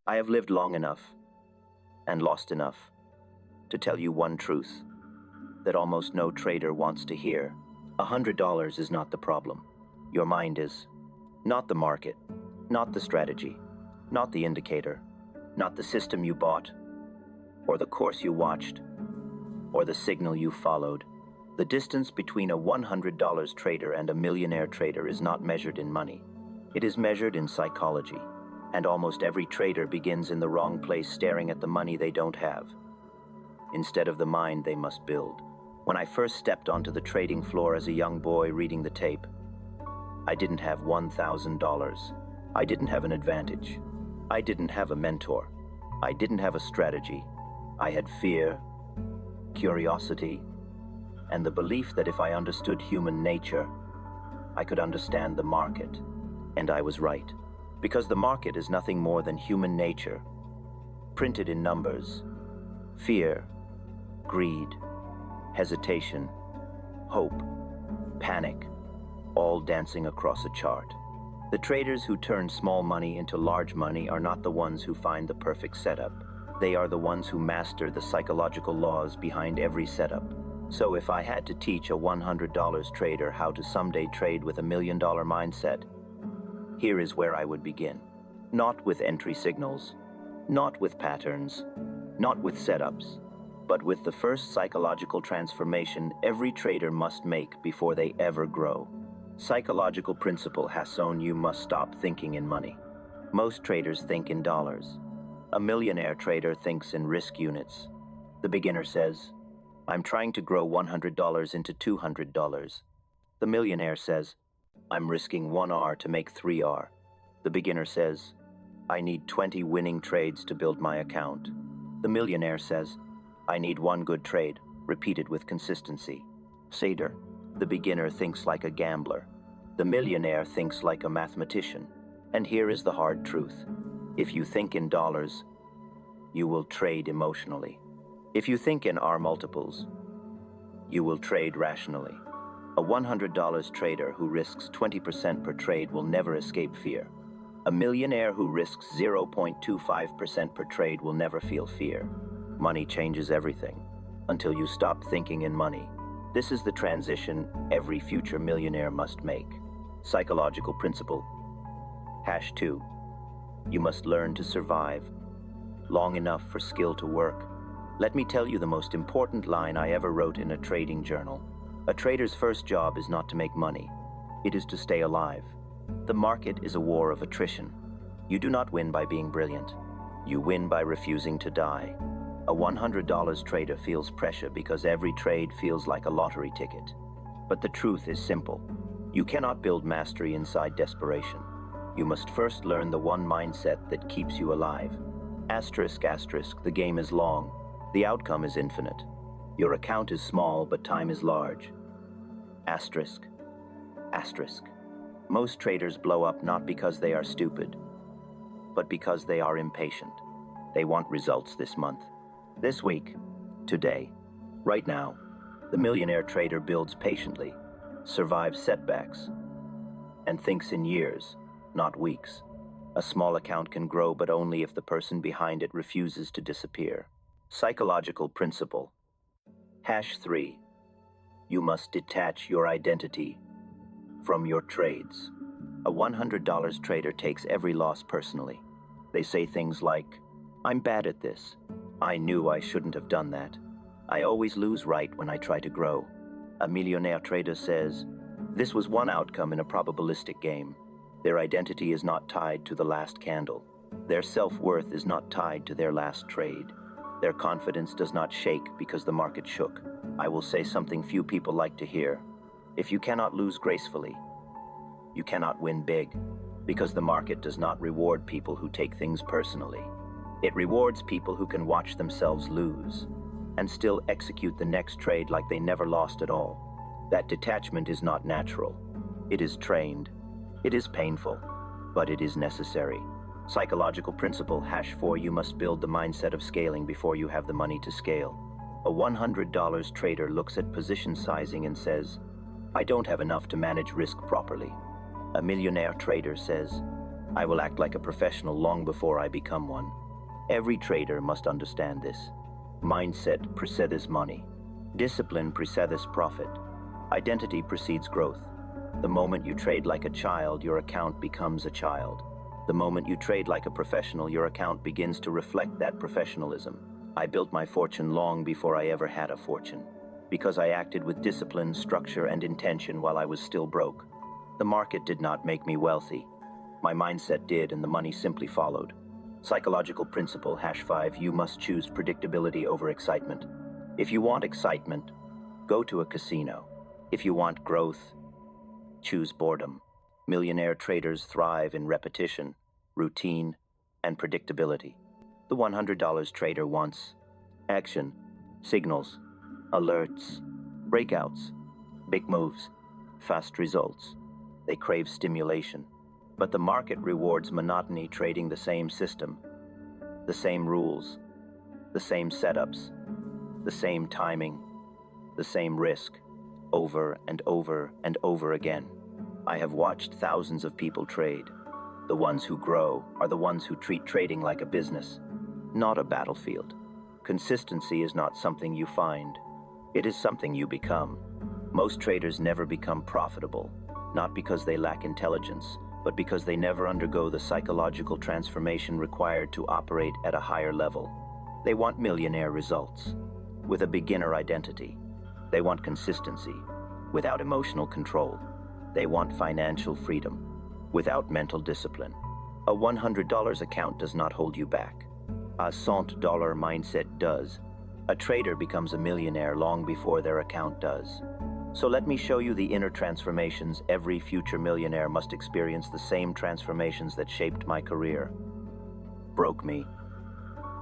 I have lived long enough and lost enough to tell you one truth that almost no trader wants to hear. $100 is not the problem. Your mind is. Not the market, not the strategy, not the indicator, not the system you bought, or the course you watched, or the signal you followed. The distance between a $100 trader and a millionaire trader is not measured in money. It is measured in psychology. And almost every trader begins in the wrong place, staring at the money they don't have, instead of the mind they must build. When I first stepped onto the trading floor as a young boy reading the tape, I didn't have $1,000. I didn't have an advantage. I didn't have a mentor. I didn't have a strategy. I had fear, curiosity, and the belief that if I understood human nature, I could understand the market. And I was right. Because the market is nothing more than human nature, printed in numbers. Fear, greed, hesitation, hope, panic, all dancing across a chart. The traders who turn small money into large money are not the ones who find the perfect setup. They are the ones who master the psychological laws behind every setup. So if I had to teach a $100 trader how to someday trade with $1 million mindset, here is where I would begin. Not with entry signals, not with patterns, not with setups, but with the first psychological transformation every trader must make before they ever grow. Psychological principle has shown you must stop thinking in money. Most traders think in dollars. A millionaire trader thinks in risk units. The beginner says, I'm trying to grow $100 into $200. The millionaire says, I'm risking 1R to make 3R. The beginner says, I need 20 winning trades to build my account. The millionaire says, I need one good trade, repeated with consistency. Seder, the beginner thinks like a gambler. The millionaire thinks like a mathematician. And here is the hard truth. If you think in dollars, you will trade emotionally. If you think in R multiples, you will trade rationally. A $100 trader who risks 20% per trade will never escape fear. A millionaire who risks 0.25% per trade will never feel fear. Money changes everything until you stop thinking in money. This is the transition every future millionaire must make. Psychological principle. #2. You must learn to survive. Long enough for skill to work. Let me tell you the most important line I ever wrote in a trading journal. A trader's first job is not to make money. It is to stay alive. The market is a war of attrition. You do not win by being brilliant. You win by refusing to die. A $100 trader feels pressure because every trade feels like a lottery ticket. But the truth is simple. You cannot build mastery inside desperation. You must first learn the one mindset that keeps you alive. Asterisk, asterisk, the game is long. The outcome is infinite. Your account is small, but time is large. Asterisk, asterisk. Most traders blow up not because they are stupid, but because they are impatient. They want results this month, this week, today, right now. The millionaire trader builds patiently, survives setbacks, and thinks in years, not weeks. A small account can grow, but only if the person behind it refuses to disappear. Psychological principle. #3. You must detach your identity from your trades. A $100 trader takes every loss personally. They say things like, I'm bad at this. I knew I shouldn't have done that. I always lose right when I try to grow. A millionaire trader says, this was one outcome in a probabilistic game. Their identity is not tied to the last candle. Their self-worth is not tied to their last trade. Their confidence does not shake because the market shook. I will say something few people like to hear. If you cannot lose gracefully, you cannot win big, because the market does not reward people who take things personally. It rewards people who can watch themselves lose and still execute the next trade like they never lost at all. That detachment is not natural. It is trained. It is painful, but it is necessary. Psychological principle #4. You must build the mindset of scaling before you have the money to scale. A $100 trader looks at position sizing and says, I don't have enough to manage risk properly. A millionaire trader says, I will act like a professional long before I become one. Every trader must understand this. Mindset precedes money. Discipline precedes profit. Identity precedes growth. The moment you trade like a child, your account becomes a child. The moment you trade like a professional, your account begins to reflect that professionalism. I built my fortune long before I ever had a fortune, because I acted with discipline, structure, and intention while I was still broke. The market did not make me wealthy. My mindset did, and the money simply followed. Psychological principle #5, you must choose predictability over excitement. If you want excitement, go to a casino. If you want growth, choose boredom. Millionaire traders thrive in repetition, routine, and predictability. The $100 trader wants action, signals, alerts, breakouts, big moves, fast results. They crave stimulation. But the market rewards monotony, trading the same system, the same rules, the same setups, the same timing, the same risk, over and over and over again. I have watched thousands of people trade. The ones who grow are the ones who treat trading like a business, not a battlefield. Consistency is not something you find. It is something you become. Most traders never become profitable, not because they lack intelligence, but because they never undergo the psychological transformation required to operate at a higher level. They want millionaire results, with a beginner identity. They want consistency, without emotional control. They want financial freedom, without mental discipline. A $100 account does not hold you back. A $100 mindset does. A trader becomes a millionaire long before their account does. So let me show you the inner transformations. Every future millionaire must experience the same transformations that shaped my career, broke me,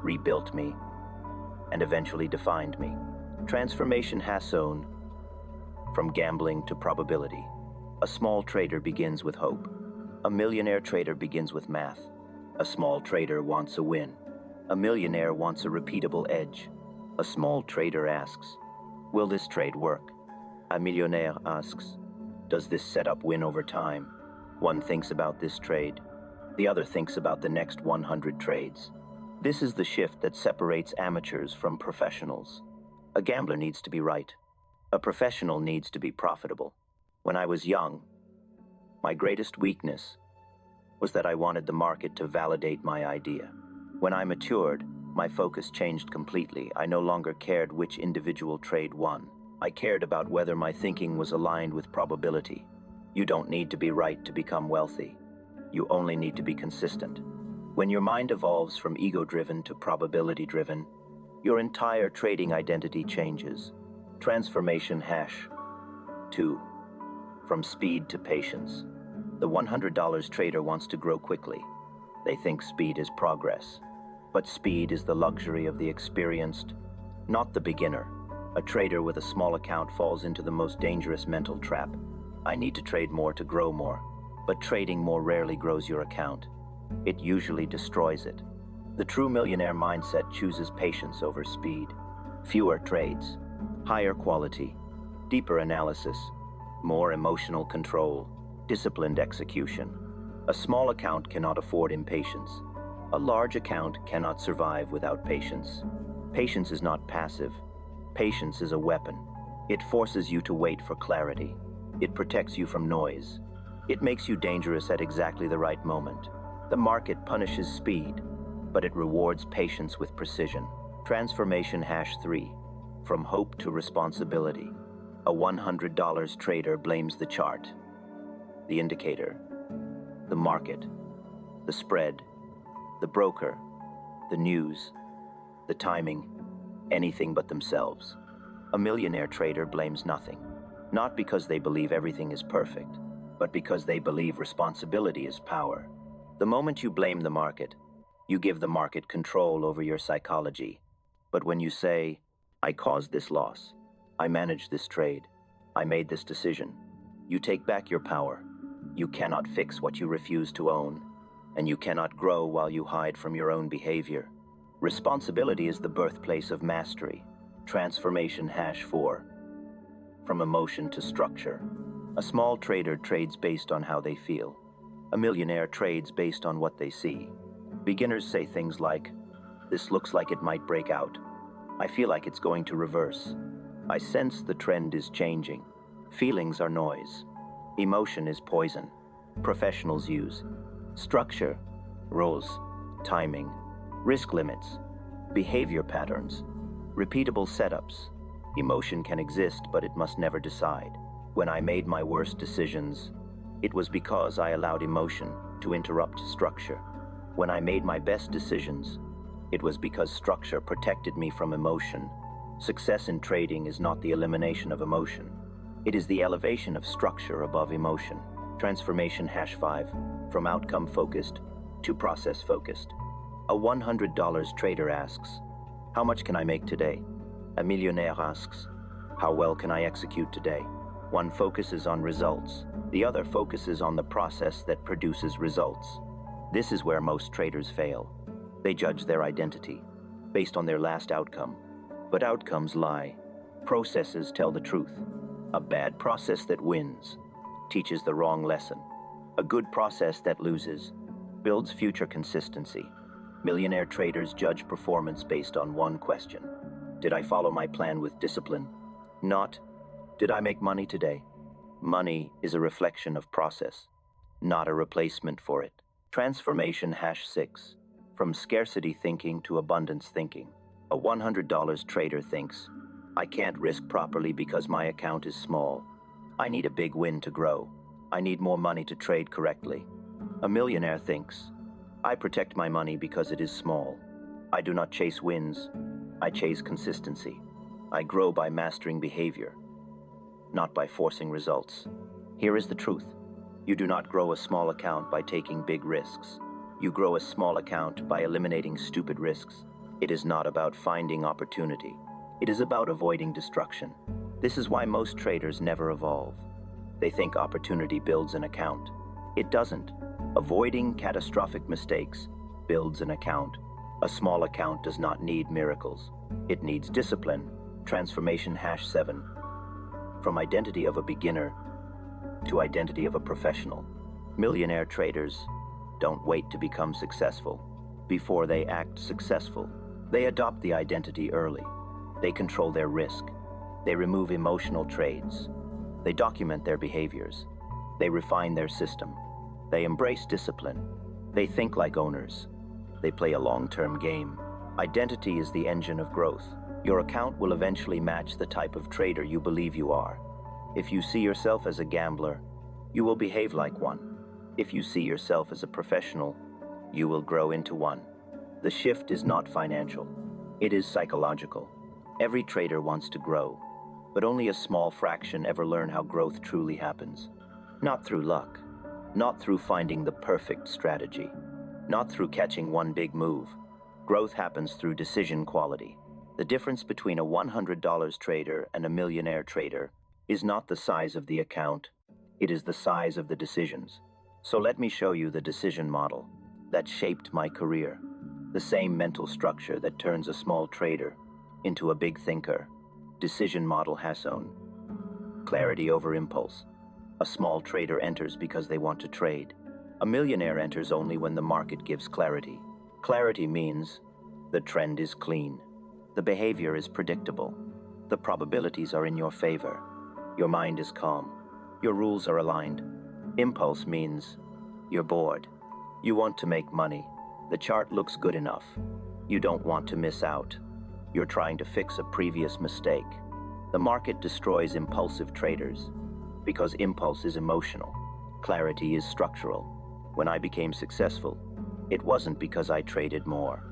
rebuilt me, and eventually defined me. Transformation #1, from gambling to probability. A small trader begins with hope. A millionaire trader begins with math. A small trader wants a win. A millionaire wants a repeatable edge. A small trader asks, will this trade work? A millionaire asks, does this setup win over time? One thinks about this trade. The other thinks about the next 100 trades. This is the shift that separates amateurs from professionals. A gambler needs to be right. A professional needs to be profitable. When I was young, my greatest weakness was that I wanted the market to validate my idea. When I matured, my focus changed completely. I no longer cared which individual trade won. I cared about whether my thinking was aligned with probability. You don't need to be right to become wealthy. You only need to be consistent. When your mind evolves from ego-driven to probability-driven, your entire trading identity changes. Transformation #2, from speed to patience. The $100 trader wants to grow quickly. They think speed is progress. But speed is the luxury of the experienced, not the beginner. A trader with a small account falls into the most dangerous mental trap. I need to trade more to grow more. But trading more rarely grows your account. It usually destroys it. The true millionaire mindset chooses patience over speed. Fewer trades, higher quality, deeper analysis, more emotional control, disciplined execution. A small account cannot afford impatience. A large account cannot survive without patience. Patience is not passive. Patience is a weapon. It forces you to wait for clarity. It protects you from noise. It makes you dangerous at exactly the right moment. The market punishes speed, but it rewards patience with precision. Transformation #3, from hope to responsibility. A $100 trader blames the chart, the indicator, the market, the spread, the broker, the news, the timing, anything but themselves. A millionaire trader blames nothing, not because they believe everything is perfect, but because they believe responsibility is power. The moment you blame the market, you give the market control over your psychology. But when you say, I caused this loss, I managed this trade, I made this decision, you take back your power. You cannot fix what you refuse to own, and you cannot grow while you hide from your own behavior. Responsibility is the birthplace of mastery. Transformation #4, from emotion to structure. A small trader trades based on how they feel. A millionaire trades based on what they see. Beginners say things like, "This looks like it might break out. I feel like it's going to reverse. I sense the trend is changing." Feelings are noise. Emotion is poison. Professionals use structure, rules, timing, risk limits, behavior patterns, repeatable setups. Emotion can exist, but it must never decide. When I made my worst decisions, it was because I allowed emotion to interrupt structure. When I made my best decisions, it was because structure protected me from emotion. Success in trading is not the elimination of emotion. It is the elevation of structure above emotion. Transformation #5, from outcome-focused to process-focused. A $100 trader asks, "How much can I make today?" A millionaire asks, "How well can I execute today?" One focuses on results. The other focuses on the process that produces results. This is where most traders fail. They judge their identity based on their last outcome. But outcomes lie. Processes tell the truth. A bad process that wins teaches the wrong lesson. A good process that loses builds future consistency. Millionaire traders judge performance based on one question: did I follow my plan with discipline? Not, did I make money today? Money is a reflection of process, not a replacement for it. Transformation #6, from scarcity thinking to abundance thinking. A $100 trader thinks, "I can't risk properly because my account is small. I need a big win to grow. I need more money to trade correctly." A millionaire thinks, "I protect my money because it is small. I do not chase wins. I chase consistency. I grow by mastering behavior, not by forcing results." Here is the truth. You do not grow a small account by taking big risks. You grow a small account by eliminating stupid risks. It is not about finding opportunity. It is about avoiding destruction. This is why most traders never evolve. They think opportunity builds an account. It doesn't. Avoiding catastrophic mistakes builds an account. A small account does not need miracles. It needs discipline. Transformation #7, from identity of a beginner to identity of a professional. Millionaire traders don't wait to become successful before they act successful. They adopt the identity early. They control their risk. They remove emotional trades. They document their behaviors. They refine their system. They embrace discipline. They think like owners. They play a long-term game. Identity is the engine of growth. Your account will eventually match the type of trader you believe you are. If you see yourself as a gambler, you will behave like one. If you see yourself as a professional, you will grow into one. The shift is not financial. It is psychological. Every trader wants to grow, but only a small fraction ever learn how growth truly happens. Not through luck, not through finding the perfect strategy, not through catching one big move. Growth happens through decision quality. The difference between a $100 trader and a millionaire trader is not the size of the account, it is the size of the decisions. So let me show you the decision model that shaped my career. The same mental structure that turns a small trader into a big thinker. Decision model #1. Clarity over impulse. A small trader enters because they want to trade. A millionaire enters only when the market gives clarity. Clarity means the trend is clean. The behavior is predictable. The probabilities are in your favor. Your mind is calm. Your rules are aligned. Impulse means you're bored. You want to make money. The chart looks good enough. You don't want to miss out. You're trying to fix a previous mistake. The market destroys impulsive traders because impulse is emotional. Clarity is structural. When I became successful, it wasn't because I traded more.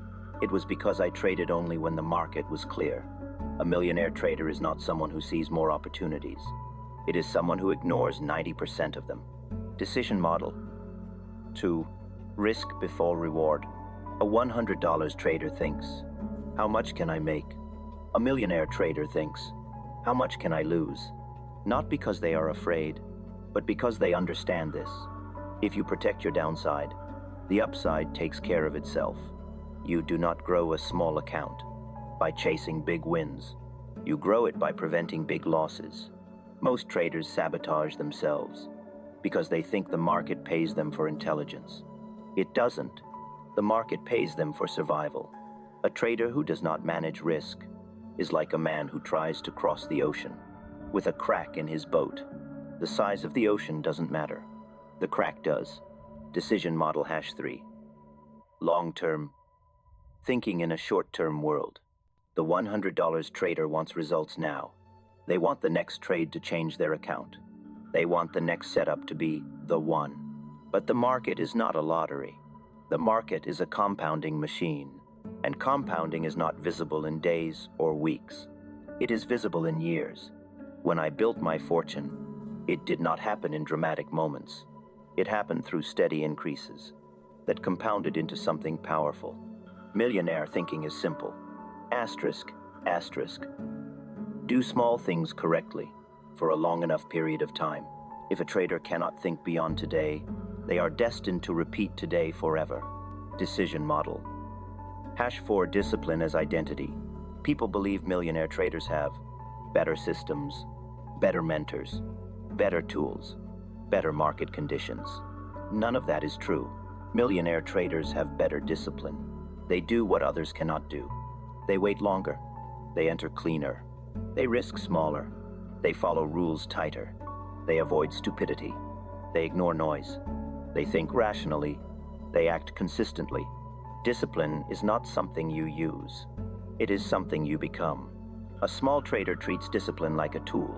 It was because I traded only when the market was clear. A millionaire trader is not someone who sees more opportunities. It is someone who ignores 90% of them. Decision model 2. Risk before reward. A $100 trader thinks, "How much can I make?" A millionaire trader thinks, "How much can I lose?" Not because they are afraid, but because they understand this. If you protect your downside, the upside takes care of itself. You do not grow a small account by chasing big wins. You grow it by preventing big losses. Most traders sabotage themselves. because they think the market pays them for intelligence. It doesn't. The market pays them for survival. A trader who does not manage risk is like a man who tries to cross the ocean with a crack in his boat. The size of the ocean doesn't matter. The crack does. Decision model #3. Long-term. Thinking in a short-term world. The $100 trader wants results now. They want the next trade to change their account. They want the next setup to be the one. But the market is not a lottery. The market is a compounding machine, and compounding is not visible in days or weeks. It is visible in years. When I built my fortune, it did not happen in dramatic moments. It happened through steady increases that compounded into something powerful. Millionaire thinking is simple. Asterisk, asterisk. Do small things correctly for a long enough period of time. If a trader cannot think beyond today, they are destined to repeat today forever. Decision model. #4 Discipline as identity. People believe millionaire traders have better systems, better mentors, better tools, better market conditions. None of that is true. Millionaire traders have better discipline. They do what others cannot do. They wait longer. They enter cleaner. They risk smaller. They follow rules tighter. They avoid stupidity. They ignore noise. They think rationally. They act consistently. Discipline is not something you use. It is something you become. A small trader treats discipline like a tool.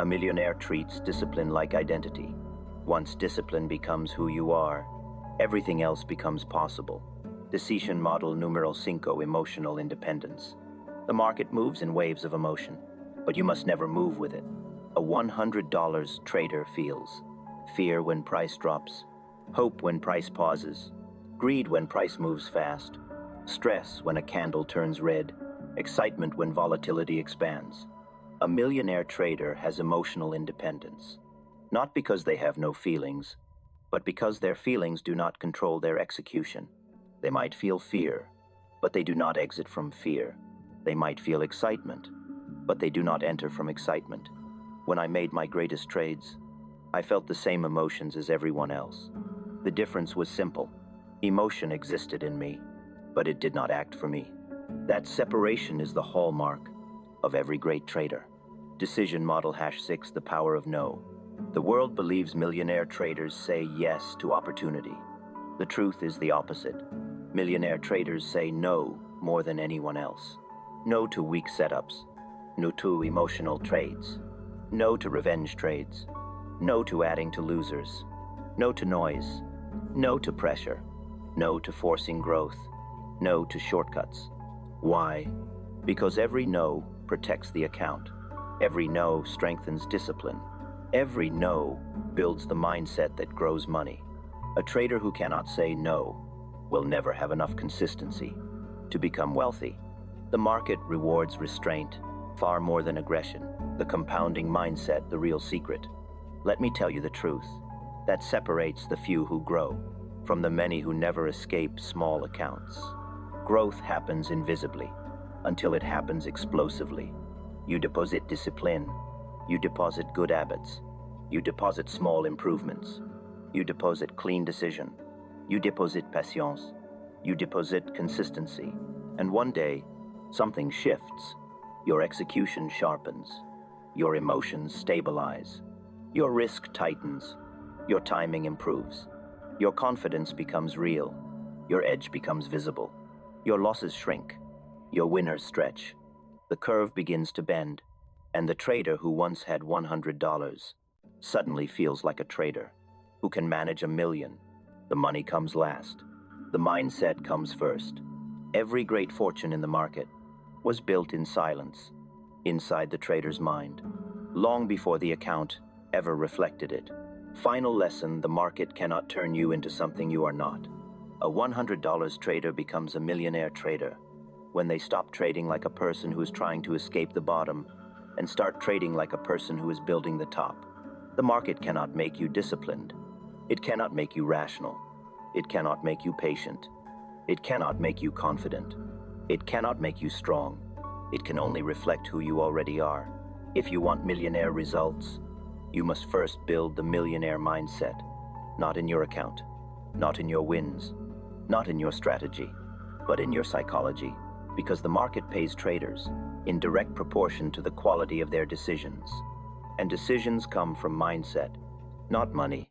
A millionaire treats discipline like identity. Once discipline becomes who you are, everything else becomes possible. Decision model #5 Emotional independence. The market moves in waves of emotion, but you must never move with it. A $100 trader feels fear when price drops, hope when price pauses, greed when price moves fast, stress when a candle turns red, excitement when volatility expands. A millionaire trader has emotional independence, not because they have no feelings, but because their feelings do not control their execution. They might feel fear, but they do not exit from fear. They might feel excitement, but they do not enter from excitement. When I made my greatest trades, I felt the same emotions as everyone else. The difference was simple. Emotion existed in me, but it did not act for me. That separation is the hallmark of every great trader. Decision model #6 The power of no. The world believes millionaire traders say yes to opportunity. The truth is the opposite. Millionaire traders say no more than anyone else. No to weak setups. No to emotional trades. No to revenge trades. No to adding to losers. No to noise. No to pressure. No to forcing growth. No to shortcuts. Why? Because every no protects the account. Every no strengthens discipline. Every no builds the mindset that grows money. A trader who cannot say no will never have enough consistency to become wealthy. The market rewards restraint far more than aggression. The compounding mindset, the real secret. Let me tell you the truth. That separates the few who grow from the many who never escape small accounts. Growth happens invisibly until it happens explosively. You deposit discipline. You deposit good habits. You deposit small improvements. You deposit clean decision. You deposit patience. You deposit consistency. And one day, something shifts. Your execution sharpens. Your emotions stabilize. Your risk tightens. Your timing improves. Your confidence becomes real. Your edge becomes visible. Your losses shrink. Your winners stretch. The curve begins to bend. And the trader who once had $100 suddenly feels like a trader who can manage $1 million. The money comes last. The mindset comes first. Every great fortune in the market was built in silence, inside the trader's mind, long before the account ever reflected it. Final lesson: the market cannot turn you into something you are not. A $100 trader becomes a millionaire trader when they stop trading like a person who is trying to escape the bottom and start trading like a person who is building the top. The market cannot make you disciplined. It cannot make you rational. It cannot make you patient. It cannot make you confident. It cannot make you strong. It can only reflect who you already are. If you want millionaire results, You must first build the millionaire mindset, not in your account, not in your wins, not in your strategy, but in your psychology, because the market pays traders in direct proportion to the quality of their decisions. And decisions come from mindset, not money.